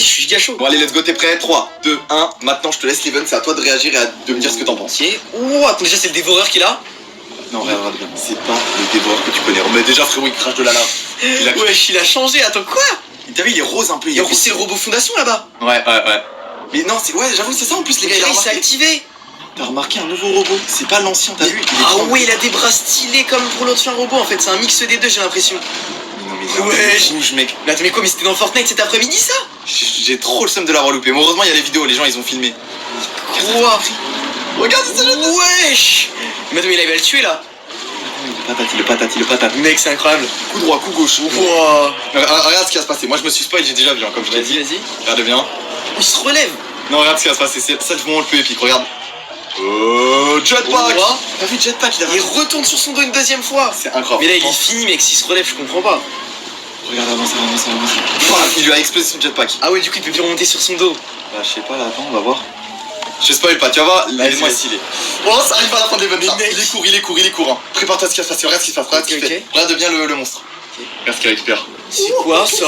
je suis giga chaud. Bon allez, let's go, t'es prêt? 3, 2, 1, maintenant je te laisse l'event, c'est à toi de réagir et de me dire ce que t'en penses. Ok. Ouh, attends, déjà c'est le dévoreur qui est là. Non, regarde bien, c'est pas le dévoreur que tu connais. Mais déjà frérot, il crache de la lave. Wesh, il a changé, attends quoi? T'as vu, il est rose un peu, il Et est en plus rose. c'est le robot fondation là-bas. Ouais. Mais non, c'est... Ouais, j'avoue, c'est ça en plus les gars, il a Il s'est remarqué. activé. T'as remarqué un nouveau robot, c'est pas l'ancien, t'as vu? Ah ouais, il a des bras stylés comme pour l'ancien robot en fait, c'est un mix des deux j'ai l'impression. Non mais Wesh. rouge mec. Mais attends mais quoi, mais c'était dans Fortnite cet après-midi ça? J'ai trop le seum de l'avoir loupé. Mais heureusement, il y a les vidéos, les gens ils ont filmé. Quoi? Regarde, c'est le... Wesh. Mais attends mais là il va le tuer là. Le patate. Mec c'est incroyable. Coup droit, coup gauche. Wouah. Regarde ce qui va se passer. Moi je me suis spoil, j'ai déjà vu, hein, comme je t'ai dit. Vas-y. Regarde bien. Il se relève. Non, regarde ce qui va se passer. C'est ça le moment le plus épique. Regarde. Oh, jetpack. Ouah. T'as vu jetpack? Il retourne sur son dos une deuxième fois. C'est incroyable. Mais là il est fini mec, s'il se relève je comprends pas. Regarde, avance. Il lui a explosé son jetpack. Ah ouais du coup il peut plus remonter sur son dos. Bah, je sais pas, là, attends, on va voir. Je spoil pas, tu vas voir, laisse-moi vas-y. stylé. Oh, ça arrive à la fin de l'event, là. mec. Il est court, hein. Prépare-toi à ce qui va se passer, regarde ce qui se passe, regarde ce qu'il fait. Regarde bien le monstre. Regarde ce qu'il récupère. C'est quoi ça?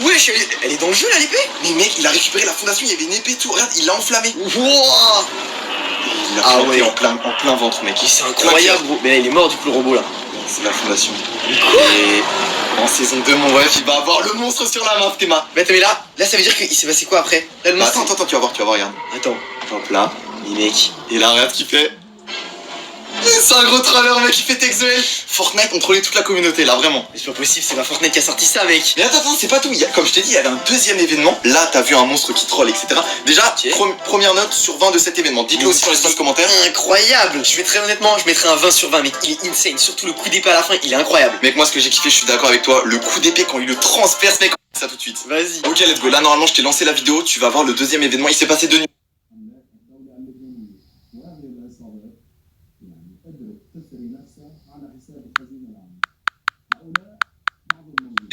Wesh, elle est dans le jeu là l'épée? Mais mec, il a récupéré la fondation, il y avait une épée et tout, regarde, il l'a enflammé. Wouah. Il a Ah planté ouais. en plein ventre, mec. C'est incroyable gros. Mais là il est mort du coup le robot là. C'est la fondation. Et en saison 2, mon ref, il va avoir le monstre sur la main, Théma. Mais attends mais là ça veut dire qu'il s'est passé quoi après? Là le monstre. Attends, tu vas voir, regarde. Attends. Hop là. Mais mec. Et là, regarde ce qu'il fait. C'est un gros trailer, mec, il fait Texel. Fortnite contrôlait toute la communauté, là, vraiment. Mais c'est pas possible, c'est pas Fortnite qui a sorti ça mec. Mais attends, c'est pas tout. Comme je t'ai dit, il y avait un deuxième événement. Là, t'as vu un monstre qui troll, etc. Déjà, première note sur 20 de cet événement. Dites-le aussi dans l'espace commentaire. Incroyable. Je mettrais honnêtement, je mettrais un 20 sur 20 mec. Il est insane. Surtout le coup d'épée à la fin, il est incroyable. Mec, moi, ce que j'ai kiffé, je suis d'accord avec toi. Le coup d'épée, quand il le transperce, mec, ça tout de suite. Vas-y. Ok, let's go. Là, normalement, je t'ai lancé la vidéo. Tu vas voir le deuxième événement. Il s'est passé 2 nuits.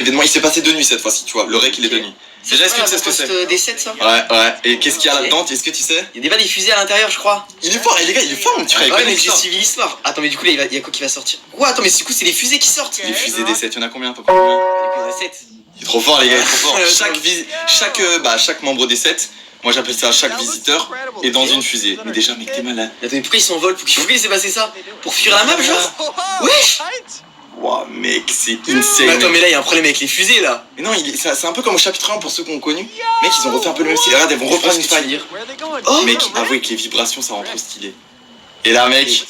Il s'est passé 2 nuits cette fois-ci, tu vois. Le rec, il est de nuit. Déjà, est-ce que tu sais ce que c'est? Des 7 ça? Ouais. Et qu'est-ce qu'il y a là-dedans? Est-ce que tu sais? Il y a déjà des fusées à l'intérieur, je crois. Il est fort, et les gars, il est fort, mon petit frère. Ouais, mais j'ai suivi l'histoire. Attends, mais du coup, là, il y a quoi qui va sortir? Ouais, attends, mais du coup, c'est les fusées qui sortent. Les fusées des 7, il y en a combien? T'en connais combien? Les fusées 7. Il est trop fort, les gars, il est trop fort. Chaque membre des 7, moi j'appelle ça chaque visiteur, est dans une fusée. Mais déjà, mec, t'es malade. Attends, mais pourquoi ils s'envolent? Pourquoi il s'est passé ça? Pour fuir la map, genre? Wesh! Wow, mec, c'est Mais insane. attends, mais là, il y a un problème avec les fusées, là. Mais non, c'est un peu comme au chapitre 1 pour ceux qui ont connu. Mec, ils ont refait un peu le même style. Regarde, ils vont reprendre une faille. Oh, Mec, avouez que les vibrations, ça rend trop stylé. Et là, mec.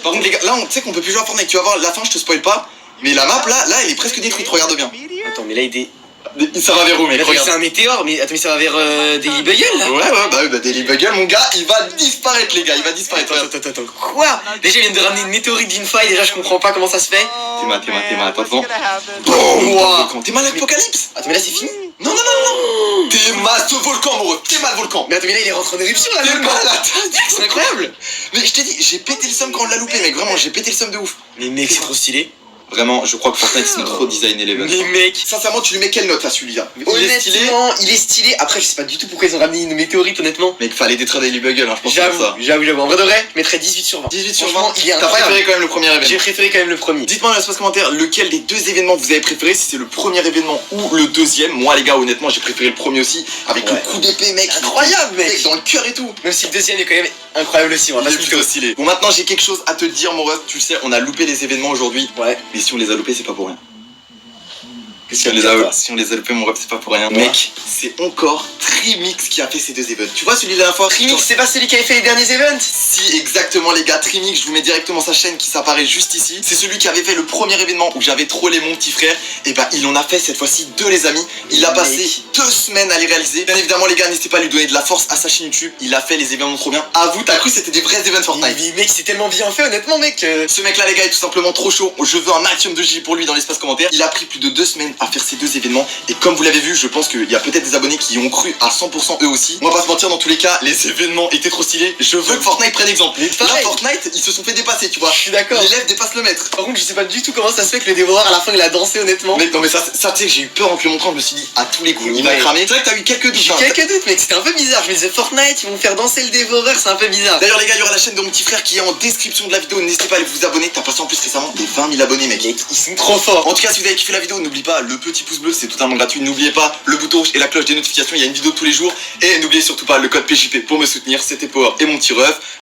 Par contre, les gars, là, on sait qu'on peut plus jouer à Fortnite. Tu vas voir, la fin, je te spoil pas. Mais la map, là, elle est presque détruite. Regarde bien. Attends, mais là, il est. Ça va vers où, mec? Mais Regarde. c'est un météore, mais attends, mais ça va vers Daily Bugle, là? Ouais, Daily Bugle, mon gars, il va disparaître, les gars. Il va disparaître. Attends. Quoi? Déjà, ils viennent de ramener une météorite d'une faille. Déjà, je comprends pas comment ça se fait. Théma, attends. Boum! Volcan. Théma, l'apocalypse. Attends, mais là, c'est fini? Non. Théma, ce volcan, mon ref. Théma, le volcan. Mais attends, mais là, il est rentré en éruption, là, T'es même. malade. C'est incroyable. Mais je t'ai dit, j'ai pété le seum quand on l'a loupé, mec. Vraiment, j'ai pété le seum de ouf. Mais mec, c'est trop stylé. Vraiment, je crois que Fortnite, ils sont trop designé les Mais mec, Sincèrement, tu lui mets quelle note à celui-là? honnêtement, il est stylé. Après, je sais pas du tout pourquoi ils ont ramené une météorite, honnêtement. Mec, fallait détruire Daily Bugle, hein, je pense que c'est ça. J'avoue. En vrai de vrai, je mettrais 18 sur 20. 18 sur 20, Franchement, il est t'as incroyable. préféré quand même le premier événement? J'ai préféré quand même le premier. Dites-moi dans l'espace commentaire lequel des deux événements vous avez préféré, si c'est le premier événement ou le deuxième. Moi, les gars, honnêtement, j'ai préféré le premier aussi, avec le coup d'épée, mec. Incroyable, mec. Dans le cœur et tout. Même si le deuxième est quand même incroyable aussi, on va pas Il se est mytho. plutôt stylé. Bon, maintenant, j'ai quelque chose à te dire, mon ref. Tu le sais, on a loupé des événements aujourd'hui. Ouais. Mais si on les a loupés, c'est pas pour rien. Qu'est-ce Si on, qu'il les y a, a, toi si on les a loupés, mon ref, c'est pas pour rien. Ouais. Mec, c'est encore Trimix qui a fait ces deux événements. Tu vois celui de la dernière fois? Trimix, c'est pas celui qui avait fait les derniers events? Si, exactement, les gars. Trimix, je vous mets directement sa chaîne qui s'apparaît juste ici. C'est celui qui avait fait le premier événement où j'avais trollé mon petit frère. Et bah, il en a fait cette fois-ci 2, les amis. Il a passé 2 semaines à les réaliser. Bien évidemment, les gars, n'hésitez pas à lui donner de la force à sa chaîne YouTube. Il a fait les événements trop bien. Avoue, t'as cru que c'était des vrais événements Fortnite? Mais mec, c'est tellement bien fait, honnêtement, mec. Ce mec là, les gars, est tout simplement trop chaud. Je veux un maximum de J pour lui dans l'espace commentaire. Il a pris plus de 2 semaines à faire ces 2 événements. Et comme vous l'avez vu, je pense qu'il y a peut-être des abonnés qui y ont cru à 100% eux aussi. On va pas se mentir, dans tous les cas, les événements étaient trop stylés. Je veux que Fortnite prenne exemple. Là, Fortnite, ils se sont fait dépasser, tu vois. Je suis d'accord. L'élève dépasse le maître. Par contre, je sais pas du tout comment ça se fait que le dévoreur à la fin il a dansé, honnêtement. Mec, non mais ça tu sais que j'ai eu peur en te le montrant. Je me suis dit, à tous les coups, il va Ouais. cramer. C'est vrai que t'as eu quelques doutes. J'ai hein. quelques doutes, mec, c'était un peu bizarre. Je me disais Fortnite, ils vont faire danser le dévoreur, c'est un peu bizarre. D'ailleurs, les gars, il y aura la chaîne de mon petit frère qui est en description de la vidéo. N'hésitez pas à aller vous abonner. T'as passé en plus récemment des 20 000 abonnés, mec. Mec, ils sont trop forts. En tout cas, si vous avez kiffé la vidéo, n'oublie pas le petit pouce bleu, c'est totalement gratuit. N'oubliez pas le bouton rouge et la cloche des notifications, il y a une vidéo tous les jours. Et n'oubliez surtout pas le code PJP pour me soutenir. C'était Power et mon petit ref.